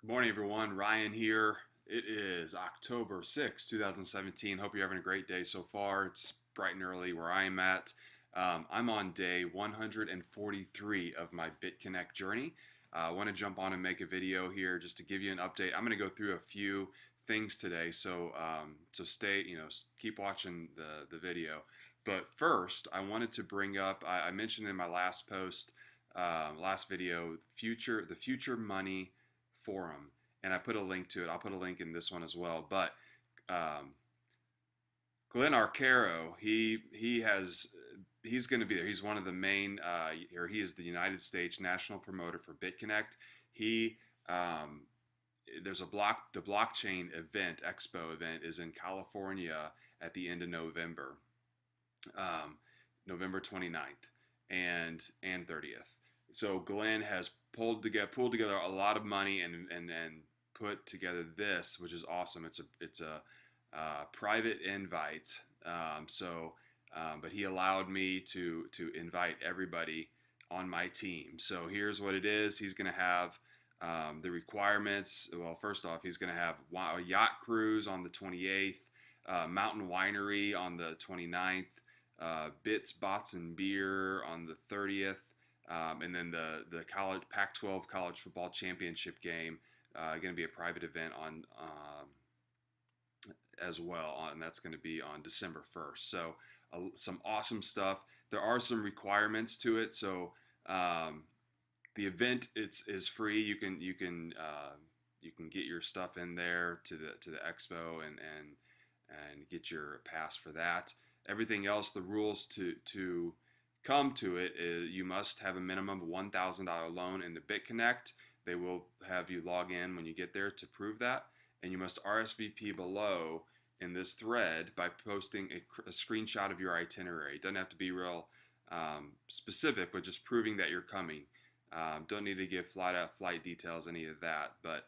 Good morning, everyone. Ryan here. It is October 6th, 2017. Hope you're having a great day so far. It's bright and early where I'm at. I'm on day 143 of my Bitconnect journey. I want to jump on and make a video here just to give you an update. I'm going to go through a few things today, so stay, keep watching the video. But first, I wanted to bring up. I mentioned in my last post, last video, the future money forum, and I put a link to it. I'll put a link in this one as well. But um, Glenn Arcaro, he's going to be there. He's one of the main, or he is the United States national promoter for Bitconnect. He there's the blockchain event, expo event, is in California at the end of November, um, November 29th and 30th. So Glenn has pulled together a lot of money and put together this, which is awesome. It's a private invite. But he allowed me to invite everybody on my team. So here's what it is. He's going to have the requirements. Well, first off, he's going to have a yacht cruise on the 28th, mountain winery on the 29th, Bits, Bots, and Beer on the 30th, and then the college Pac-12 college football championship game, going to be a private event on as well, and that's going to be on December 1st. So some awesome stuff. There are some requirements to it. So the event is free. You can get your stuff in there to the expo and get your pass for that. Everything else, the rules to come to it is you must have a minimum of $1,000 loan in the BitConnect. They will have you log in when you get there to prove that, and you must RSVP below in this thread by posting a screenshot of your itinerary. It doesn't have to be real specific, but just proving that you're coming. Don't need to give flight details, any of that. But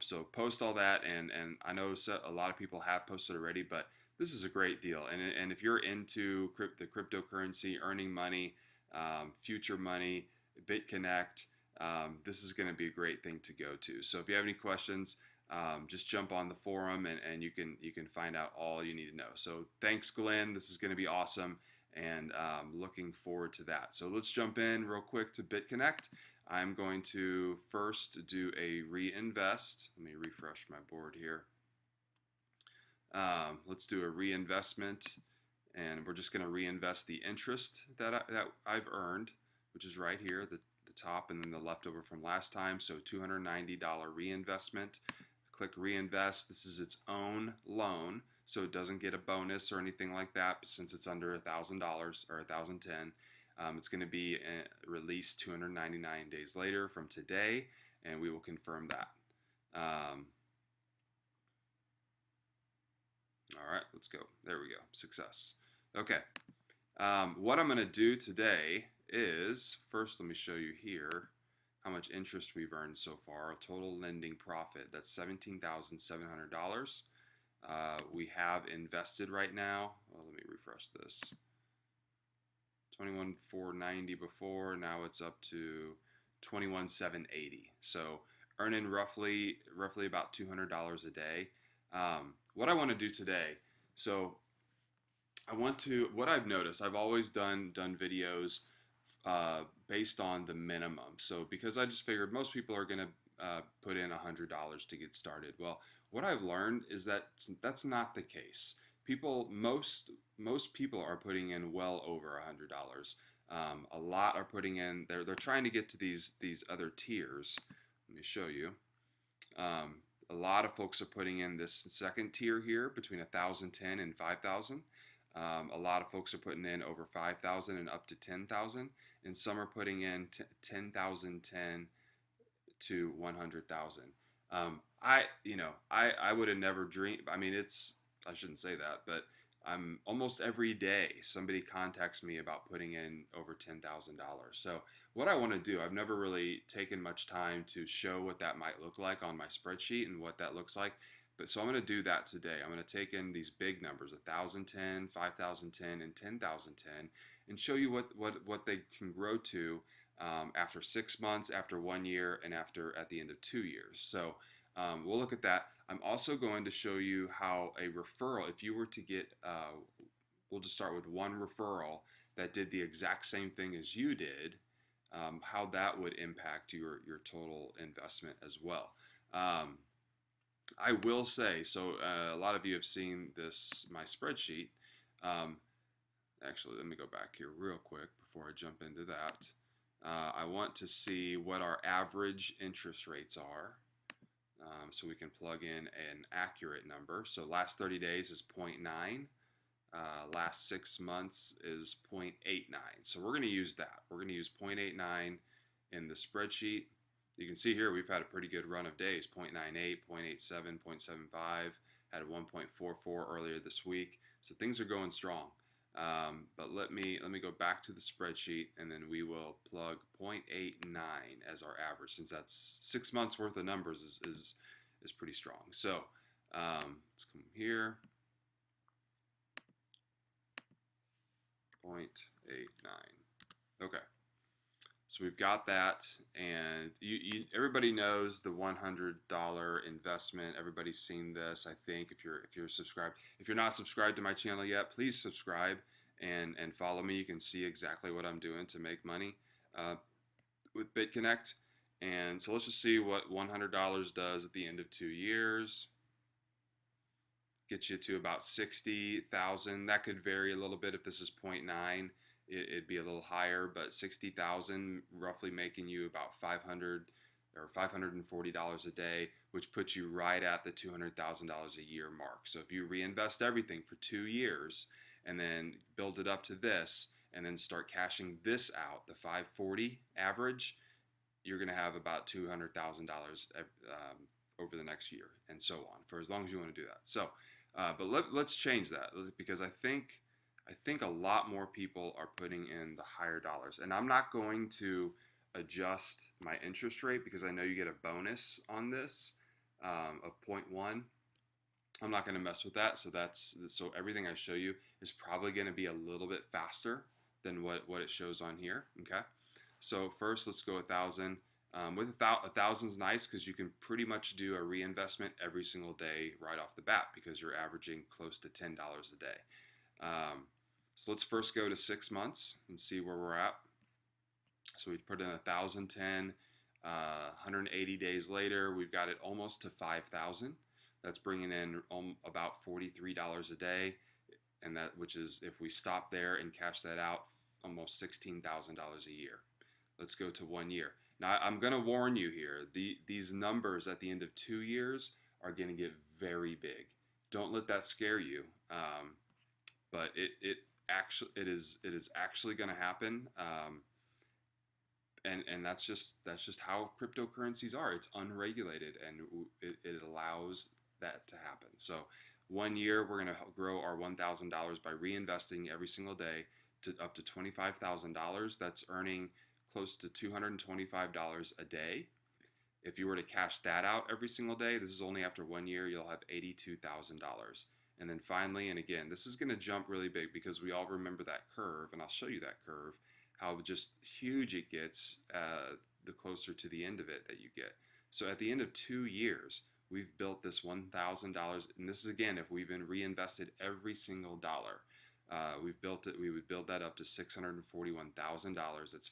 so post all that, and I know a lot of people have posted already, but this is a great deal. And if you're into the cryptocurrency, earning money, future money, BitConnect, this is going to be a great thing to go to. So if you have any questions, just jump on the forum and you can find out all you need to know. So thanks, Glenn. This is going to be awesome, and looking forward to that. So let's jump in real quick to BitConnect. I'm going to first do a reinvest. Let me refresh my board here. Let's do a reinvestment, and we're just going to reinvest the interest that I've earned, which is right here, the top, and then the leftover from last time. So $290 reinvestment. Click reinvest. This is its own loan, so it doesn't get a bonus or anything like that since it's under $1,000 or $1,010. It's going to be released 299 days later from today, and we will confirm that. All right, let's go. There we go. Success. Okay. What I'm going to do today is, first let me show you here how much interest we've earned so far. Total lending profit, that's $17,700. We have invested right now, well, let me refresh this, 21,490 before, now it's up to 21,780. So earning roughly about $200 a day. What I want to do today, so what I've noticed, I've always done videos based on the minimum. So because I just figured most people are going to put in $100 to get started. Well, what I've learned is that that's not the case. Most people are putting in well over $100. A lot are putting in. They're trying to get to these other tiers. Let me show you. A lot of folks are putting in this second tier here between 1,010 and 5,000. A lot of folks are putting in over 5,000 and up to 10,000, and some are putting in 10,010 to 100,000. I would have never dreamed. I mean, I shouldn't say that, but almost every day somebody contacts me about putting in over $10,000. So what I want to do, I've never really taken much time to show what that might look like on my spreadsheet and what that looks like. So I'm going to do that today. I'm going to take in these big numbers, 1,010, 5,010, and 10,010, and show you what they can grow to after 6 months, after 1 year, and after at the end of 2 years. So we'll look at that. I'm also going to show you how a referral, if you were to get, we'll just start with one referral that did the exact same thing as you did, how that would impact your total investment as well. I will say, so a lot of you have seen this, my spreadsheet. Um, Actually, let me go back here real quick before I jump into that. I want to see what our average interest rates are, so we can plug in an accurate number. So last 30 days is 0.9. Last 6 months is 0.89. So we're going to use that. We're going to use 0.89 in the spreadsheet. You can see here we've had a pretty good run of days, 0.98, 0.87, 0.75, had a 1.44 earlier this week. So things are going strong. But let me go back to the spreadsheet, and then we will plug 0.89 as our average, since that's 6 months worth of numbers is pretty strong. So let's come here, 0.89. Okay. So we've got that, and everybody knows the $100 investment. Everybody's seen this, I think. If you're subscribed, if you're not subscribed to my channel yet, please subscribe and follow me. You can see exactly what I'm doing to make money with Bitconnect. And so let's just see what $100 does at the end of 2 years. Gets you to about 60,000. That could vary a little bit if this is 0.9. It'd be a little higher, but 60,000 roughly making you about 500 or $540 a day, which puts you right at the $200,000 a year mark. So if you reinvest everything for 2 years and then build it up to this and then start cashing this out, the 540 average, you're going to have about $200,000 over the next year, and so on, for as long as you want to do that. So, but let's change that, because I think a lot more people are putting in the higher dollars. And I'm not going to adjust my interest rate because I know you get a bonus on this of 0.1. I'm not going to mess with that. So everything I show you is probably going to be a little bit faster than what it shows on here. Okay. So first, let's go 1,000. With 1,000 is nice because you can pretty much do a reinvestment every single day right off the bat, because you're averaging close to $10 a day. So let's first go to 6 months and see where we're at. So we put in 1,010. 180 days later, we've got it almost to 5,000. That's bringing in about $43 a day, and that, which is, if we stop there and cash that out, almost $16,000 a year. Let's go to 1 year. Now, I'm going to warn you here. These numbers at the end of 2 years are going to get very big. Don't let that scare you. But it is actually going to happen. And that's just how cryptocurrencies are. It's unregulated, and it allows that to happen. So 1 year, we're going to grow our $1,000 by reinvesting every single day to up to $25,000. That's earning close to $225 a day. If you were to cash that out every single day, this is only after 1 year, you'll have $82,000. And then finally, and again, this is going to jump really big because we all remember that curve, and I'll show you that curve, how just huge it gets the closer to the end of it that you get. So at the end of 2 years, we've built this $1,000, and this is, again, if we've been reinvested every single dollar. We've built it. We would build that up to $641,000. That's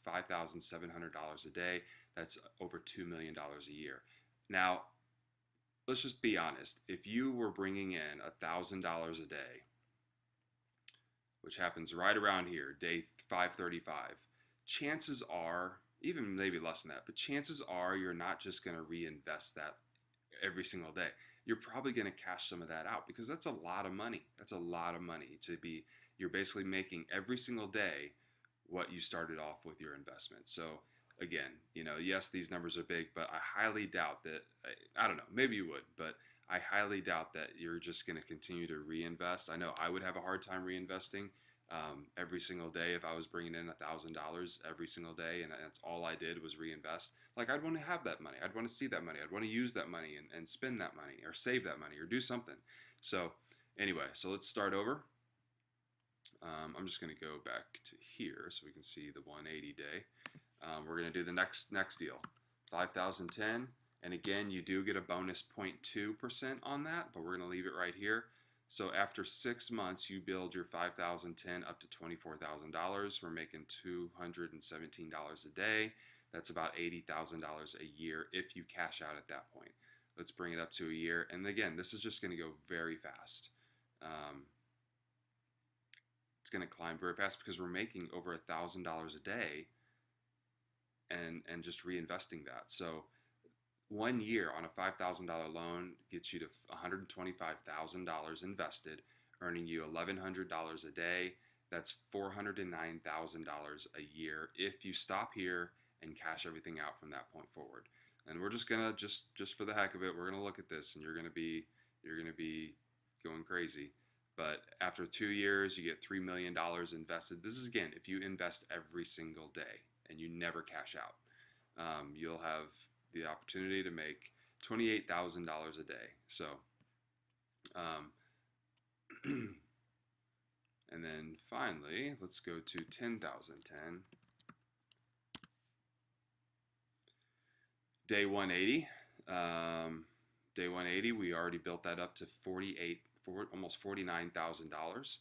$5,700 a day. That's over $2 million a year. Now, let's just be honest. If you were bringing in $1,000 a day, which happens right around here, day 535, chances are, even maybe less than that, but chances are you're not just going to reinvest that every single day. You're probably going to cash some of that out, because that's a lot of money. That's a lot of money to be, you're basically making every single day what you started off with your investment. So again, yes, these numbers are big, but I highly doubt that, I don't know, maybe you would, but I highly doubt that you're just going to continue to reinvest. I know I would have a hard time reinvesting every single day if I was bringing in $1,000 every single day, and that's all I did was reinvest. Like, I'd want to have that money. I'd want to see that money. I'd want to use that money and spend that money, or save that money, or do something. So anyway, so let's start over. I'm just going to go back to here so we can see the 180 day. We're going to do the next deal, 5,010, and again you do get a bonus 0.2% on that, but we're going to leave it right here. So after 6 months, you build your 5,010 up to $24,000. We're making $217 a day. That's about $80,000 a year if you cash out at that point. Let's bring it up to a year, and again, this is just going to go very fast. It's going to climb very fast because we're making over $1,000 a day and just reinvesting that. So 1 year on a $5,000 loan gets you to $125,000 invested, earning you $1,100 a day. That's $409,000 a year if you stop here and cash everything out from that point forward. And we're just gonna just for the heck of it, we're gonna look at this, and you're gonna be going crazy. But after 2 years, you get $3 million invested. This is again if you invest every single day and you never cash out. You'll have the opportunity to make $28,000 a day. So, and then finally, let's go to 10,010. Day 180. Day 180, we already built that up to almost $49,000.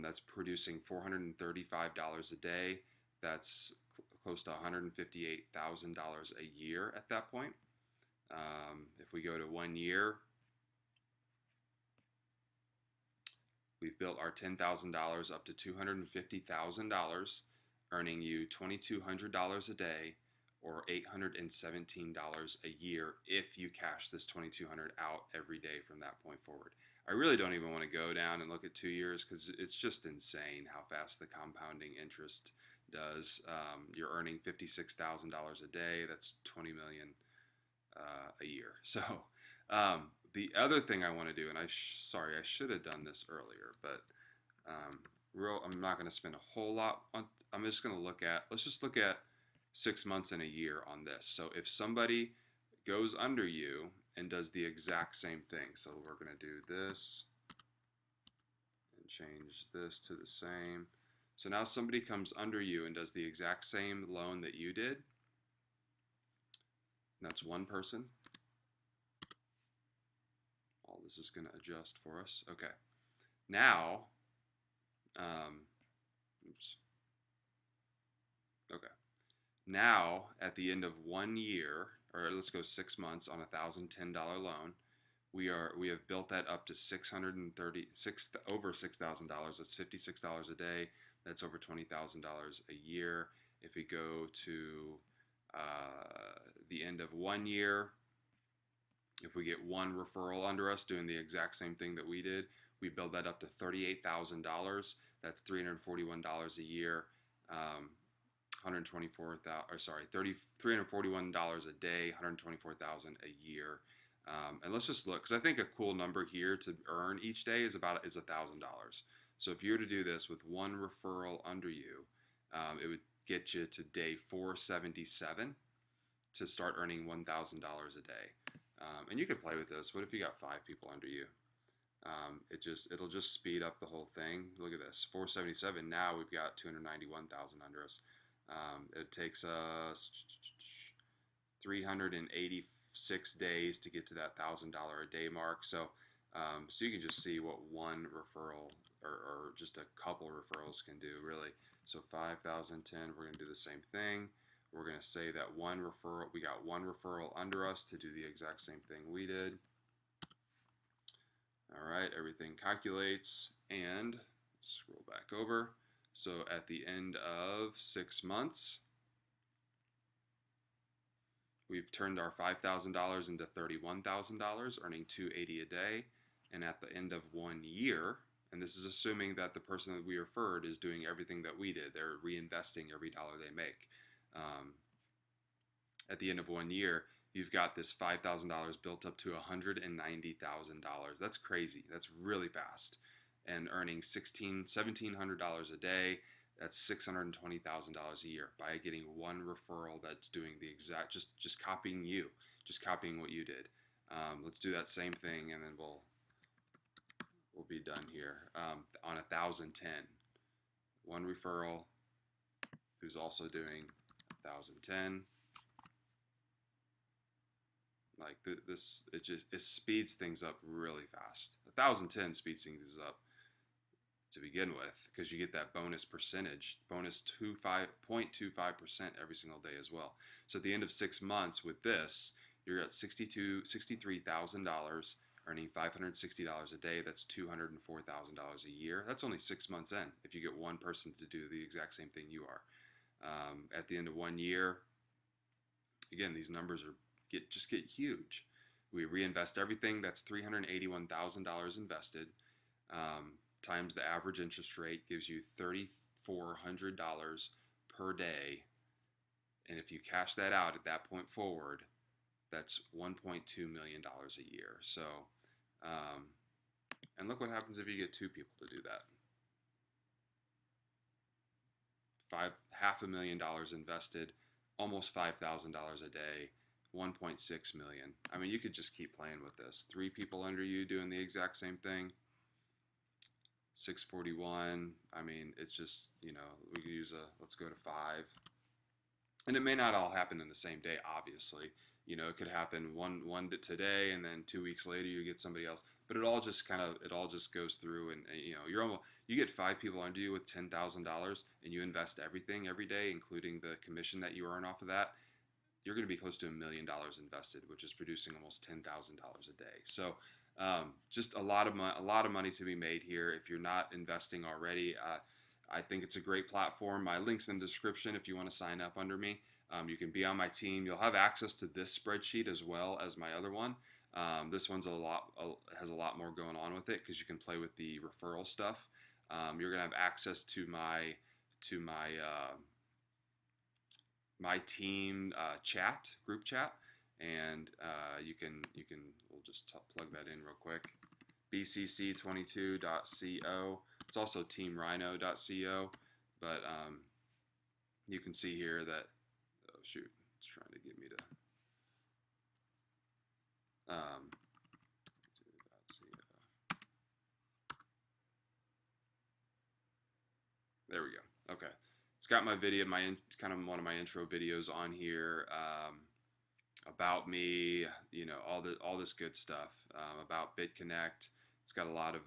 That's producing $435 a day. That's close to $158,000 a year at that point. If we go to 1 year, we've built our $10,000 up to $250,000, earning you $2,200 a day or $817 a year if you cash this $2,200 out every day from that point forward. I really don't even want to go down and look at 2 years because it's just insane how fast the compounding interest does. You're earning $56,000 a day. That's $20 million a year. So the other thing I want to do, and sorry, I should have done this earlier, but I'm not going to spend a whole lot on. I'm just going to let's just look at 6 months and a year on this. So if somebody goes under you and does the exact same thing, so we're going to do this and change this to the same. So now somebody comes under you and does the exact same loan that you did. And that's one person. All this is going to adjust for us. Okay. Now, oops. Okay. Now, at the end of 1 year, or let's go 6 months on $1,010 loan, we have built that up to over $6,000. That's $56 a day. That's over $20,000 a year. If we go to the end of 1 year, if we get one referral under us doing the exact same thing that we did, we build that up to $38,000. That's $341 a year. $341 a day, $124,000 a year. And let's just look, because I think a cool number here to earn each day is $1,000. So if you were to do this with one referral under you, it would get you to day 477 to start earning $1,000 a day. And you could play with this. What if you got 5 people under you? It'll just speed up the whole thing. Look at this, 477. Now we've got 291,000 under us. It takes us 386 days to get to that $1,000 a day mark. So, so you can just see what one referral or just a couple referrals can do, really. So 5,010, we're going to do the same thing. We're going to say that we got one referral under us to do the exact same thing we did. All right, everything calculates, and scroll back over. So at the end of 6 months, we've turned our $5,000 into $31,000, earning $280 a day. And at the end of 1 year, and this is assuming that the person that we referred is doing everything that we did, they're reinvesting every dollar they make. At the end of 1 year, you've got this $5,000 built up to $190,000. That's crazy. That's really fast. And earning $1,700 a day, that's $620,000 a year by getting one referral that's doing the exact, just copying you, just copying what you did. Let's do that same thing, and then we'll be done here. On 1,010, one referral who's also doing 1010. Like this, it speeds things up really fast. 1010 speeds things up to begin with, because you get that bonus percentage, bonus 0.25% every single day as well. So at the end of 6 months with this, you're at $63,000, earning $560 a day. That's $204,000 a year. That's only 6 months in, if you get one person to do the exact same thing you are. At the end of 1 year, again, these numbers just get huge. We reinvest everything. That's $381,000 invested. Times the average interest rate gives you $3,400 per day. And if you cash that out at that point forward, that's $1.2 million a year. So, and look what happens if you get two people to do that. $500,000 invested, almost $5,000 a day, 1.6 million. I mean, you could just keep playing with this. 3 people under you doing the exact same thing. 641. I mean, it's just, we could use let's go to 5. And it may not all happen in the same day, obviously. It could happen one today, and then 2 weeks later you get somebody else. But it all just goes through, and you get 5 people under you with $10,000, and you invest everything every day, including the commission that you earn off of that. You're going to be close to $1 million invested, which is producing almost $10,000 a day. So just a lot of money to be made here. If you're not investing already, I think it's a great platform. My link's in the description if you want to sign up under me. You can be on my team. You'll have access to this spreadsheet as well as my other one. This one's has a lot more going on with it, because you can play with the referral stuff. You're gonna have access to my team group chat, and we'll just plug that in real quick. bcc22.co. It's also teamrhino.co, but you can see here that, oh shoot, it's trying to get me to there we go. Okay, it's got my video, kind of one of my intro videos on here, about me, all this good stuff, about Bitconnect. It's got a lot of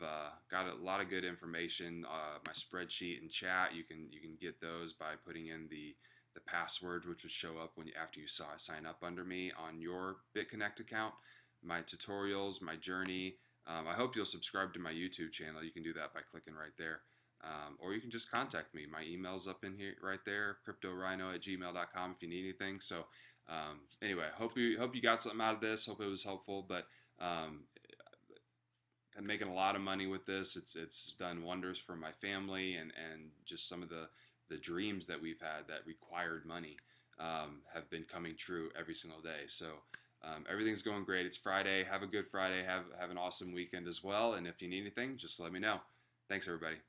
good information. My spreadsheet and chat, you can get those by putting in the password, which would show up after you sign up under me on your Bitconnect account. My tutorials, my journey. I hope you'll subscribe to my YouTube channel. You can do that by clicking right there. Or you can just contact me. My email's up in here right there, cryptorhino@gmail.com, if you need anything. So anyway, hope you got something out of this. Hope it was helpful. But I'm making a lot of money with this. It's done wonders for my family, and just some of the dreams that we've had that required money have been coming true every single day. So everything's going great. It's Friday. Have a good Friday. Have an awesome weekend as well. And if you need anything, just let me know. Thanks, everybody.